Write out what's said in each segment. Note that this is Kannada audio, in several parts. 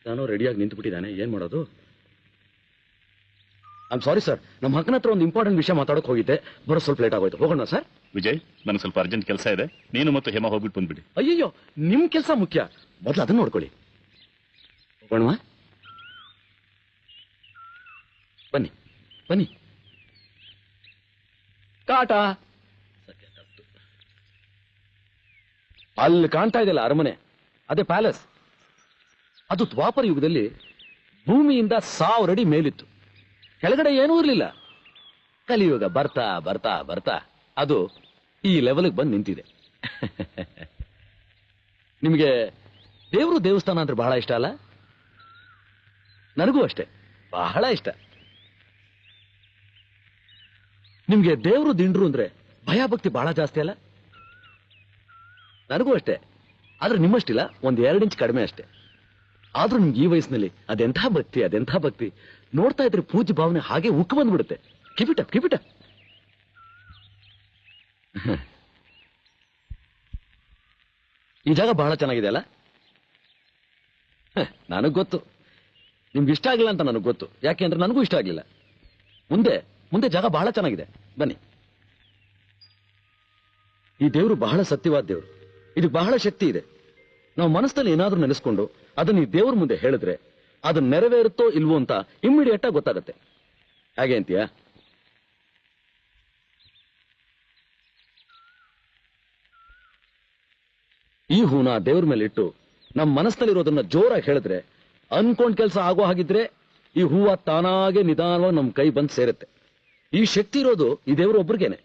ನಾನು ರೆಡಿಯಾಗಿ ನಿಂತುಬಿಟ್ಟಿದ್ದಾನೆ, ಏನ್ ಮಾಡೋದು? ಐ ಆಮ್ ಸಾರಿ ಸರ್, ನಮ್ಮ ಅಕ್ಕನ ಹತ್ರ ಒಂದು ಇಂಪಾರ್ಟೆಂಟ್ ವಿಷಯ ಮಾತಾಡೋಕೆ ಹೋಗಿದ್ದೆ, ಬರೋ ಸ್ವಲ್ಪ ಲೇಟ್ ಆಗೋಯ್ತು. ಹೋಗೋಣ ಸರ್? ವಿಜಯ್, ನನಗೆ ಸ್ವಲ್ಪ ಅರ್ಜೆಂಟ್ ಕೆಲಸ ಇದೆ, ನೀನು ಮತ್ತು ಹೇಮಾ ಹೋಗ್ಬಿಟ್ಟು ಬಂದ್ಬಿಡಿ. ಅಯ್ಯಯ್ಯೋ, ನಿಮ್ ಕೆಲಸ ಮುಖ್ಯ, ಮೊದಲು ಅದನ್ನ ನೋಡ್ಕೊಳ್ಳಿ. ಹೋಗೋಣವಾ? ಬನ್ನಿ ಬನ್ನಿ. ಟಾಟಾ. ಅಲ್ಲಿ ಕಾಣ್ತಾ ಇದೆಯಲ್ಲ ಅರಮನೆ, ಅದೇ ಪ್ಯಾಲೇಸ್. ಅದು ದ್ವಾಪರ ಯುಗದಲ್ಲಿ ಭೂಮಿಯಿಂದ 1000 ಅಡಿ ಮೇಲಿತ್ತು, ಕೆಳಗಡೆ ಏನೂ ಇರಲಿಲ್ಲ. ಕಲಿಯುಗ ಬರ್ತಾ ಬರ್ತಾ ಬರ್ತಾ ಅದು ಈ ಲೆವೆಲ್ಗೆ ಬಂದು ನಿಂತಿದೆ. ನಿಮಗೆ ದೇವರು ದೇವಸ್ಥಾನ ಅಂದ್ರೆ ಬಹಳ ಇಷ್ಟ ಅಲ್ಲ? ನನಗೂ ಅಷ್ಟೇ, ಬಹಳ ಇಷ್ಟ. ನಿಮ್ಗೆ ದೇವರು ದಿಂಡ್ರು ಅಂದ್ರೆ ಭಯ ಭಕ್ತಿ ಬಹಳ ಜಾಸ್ತಿ ಅಲ್ಲ? ನನಗೂ ಅಷ್ಟೇ, ಆದ್ರೆ ನಿಮ್ಮಷ್ಟಿಲ್ಲ, 1-2 ಇಂಚ್ ಕಡಿಮೆ ಅಷ್ಟೇ. ಆದ್ರೂ ನಿಮ್ಗೆ ಈ ವಯಸ್ಸಿನಲ್ಲಿ ಅದೆಂಥ ಭಕ್ತಿ, ಅದೆಂಥ ಭಕ್ತಿ. ನೋಡ್ತಾ ಇದ್ರೆ ಪೂಜ್ಯ ಭಾವನೆ ಹಾಗೆ ಉಕ್ಕು ಬಂದ್ಬಿಡುತ್ತೆ. ಕಿಪಿಟ ಕಿಪಿಟ. ಈ ಜಾಗ ಬಹಳ ಚೆನ್ನಾಗಿದೆ ಅಲ್ಲ? ನನಗ್ ಗೊತ್ತು ನಿಮ್ಗೆ ಇಷ್ಟ ಆಗಿಲ್ಲ ಅಂತ, ನನಗೆ ಗೊತ್ತು. ಯಾಕೆಂದ್ರೆ ನನಗೂ ಇಷ್ಟ ಆಗ್ಲಿಲ್ಲ. ಮುಂದೆ ಮುಂದೆ ಜಾಗ ಬಹಳ ಚೆನ್ನಾಗಿದೆ, ಬನ್ನಿ. ಈ ದೇವರು ಬಹಳ ಸತ್ಯವಾದ ದೇವರು, ಇದು ಬಹಳ ಶಕ್ತಿ ಇದೆ. ನಾವು ಮನಸ್ಸಲ್ಲಿ ಏನಾದ್ರೂ ನೆನೆಸ್ಕೊಂಡು ಅದನ್ನ ಈ ದೇವ್ರ ಮುಂದೆ ಹೇಳಿದ್ರೆ ಅದನ್ನ ನೆರವೇರುತ್ತೋ ಇಲ್ವೋ ಅಂತ ಇಮ್ಮಿಡಿಯೇಟ್ ಆಗಿ ಗೊತ್ತಾಗತ್ತೆ. ಹಾಗೆ ಅಂತೀಯಾ? ಈ ಹೂನ ದೇವ್ರ ಮೇಲೆ ಇಟ್ಟು ನಮ್ಮ ಮನಸ್ಸಲ್ಲಿರೋದನ್ನ ಜೋರಾಗಿ ಹೇಳಿದ್ರೆ, ಅನ್ಕೊಂಡ್ ಕೆಲಸ ಆಗೋ ಹಾಗಿದ್ರೆ ಈ ಹೂವ ತಾನಾಗೆ ನಿಧಾನವಾಗಿ ನಮ್ ಕೈ ಬಂದು ಸೇರುತ್ತೆ. ಈ ಶಕ್ತಿ ಇರೋದು ಈ ದೇವರು ಒಬ್ರಿಗೇನೆ.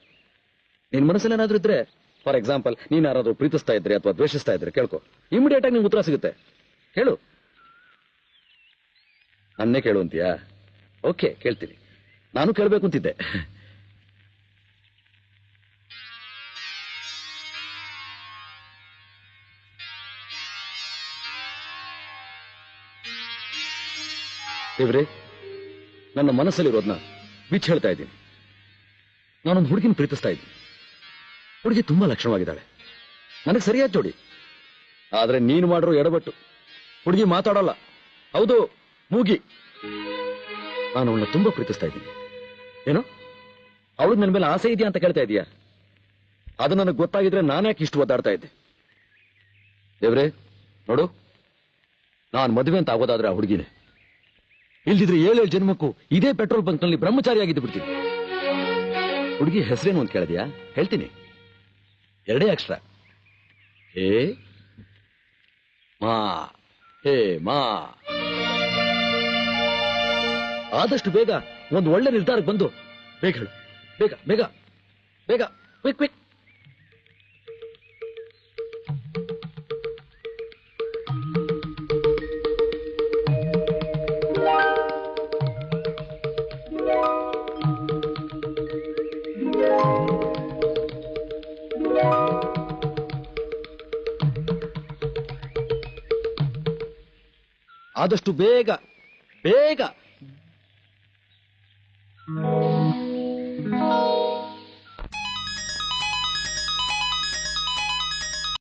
ನಿನ್ ಮನಸ್ಸಲ್ಲಿ ಏನಾದ್ರೂ ಇದ್ರೆ, ಫಾರ್ ಎಕ್ಸಾಂಪಲ್, ನೀನ್ ಯಾರಾದ್ರೂ ಪ್ರೀತಿಸ್ತಾ ಇದ್ರೆ ಅಥವಾ ದ್ವೇಷಿಸ್ತಾ ಇದ್ರೆ ಕೇಳ್ಕೊ, ಇಮಿಡಿಯೇಟ್ ಆಗಿ ನಿಮ್ಗೆ ಉತ್ತರ ಸಿಗುತ್ತೆ. ಕೇಳು. ನನ್ನೇ ಕೇಳು ಅಂತೀಯಾ? ಓಕೆ, ಕೇಳ್ತೀನಿ. ನಾನು ಕೇಳ್ಬೇಕು ಅಂತಿದ್ದೆ. ದೇವ್ರೆ, ನನ್ನ ಮನಸ್ಸಲ್ಲಿರೋದನ್ನ ಬಿಚ್ಚ ಹೇಳ್ತಾ ಇದ್ದೀನಿ. ನಾನೊಂದು ಹುಡುಗಿನ ಪ್ರೀತಿಸ್ತಾ ಇದ್ದೀನಿ. ಹುಡುಗಿ ತುಂಬಾ ಲಕ್ಷಣವಾಗಿದ್ದಾಳೆ, ನನಗೆ ಸರಿಯಾದ ಜೋಡಿ. ಆದ್ರೆ ನೀನು ಮಾಡಿರೋ ಎಡಬಟ್ಟು. ಹುಡುಗಿ ಮಾತಾಡೋಲ್ಲ, ಹೌದು, ಮೂಗಿ. ನಾನು ಅವಳನ್ನ ತುಂಬಾ ಪ್ರೀತಿಸ್ತಾ ಇದ್ದೀನಿ. ಏನೋ ಅವಳಿಗೆ ನನ್ನ ಮೇಲೆ ಆಸೆ ಇದೆಯಾ ಅಂತ ಕೇಳ್ತಾ ಇದೀಯಾ? ಅದು ನನಗೆ ಗೊತ್ತಾಗಿದ್ರೆ ನಾನ್ಯಾಕೆ ಇಷ್ಟು ಒದ್ದಾಡ್ತಾ ಇದ್ದೆ? ದೇವ್ರೆ ನೋಡು, ನಾನು ಮದುವೆ ಅಂತ ಆಗೋದಾದ್ರೆ ಆ ಹುಡುಗಿನೇ. ಇಲ್ದಿದ್ರೆ 7 ಜನ್ಮಕ್ಕೂ ಇದೇ ಪೆಟ್ರೋಲ್ ಬಂಕ್ ನಲ್ಲಿ ಬ್ರಹ್ಮಚಾರಿಯಾಗಿದ್ದು ಬಿಡ್ತೀನಿ. ಹುಡುಗಿ ಹೆಸರೇನು ಅಂತ ಕೇಳಿದ್ಯಾ? ಹೇಳ್ತೀನಿ, 2 ಅಕ್ಷರ. ಹೇ ಮಾ. ಹೇ ಮಾ. ಆದಷ್ಟು ಬೇಗ ಒಂದು ಒಳ್ಳೆ ನಿರ್ಧಾರಕ್ಕೆ ಬಂದು ಬೇಗ ಹೇಳು. ಬೇಗ ಬೇಗ ಬೇಗ, ಕ್ವಿಕ್ ಕ್ವಿಕ್. ಆದಷ್ಟು ಬೇಗ ಬೇಗ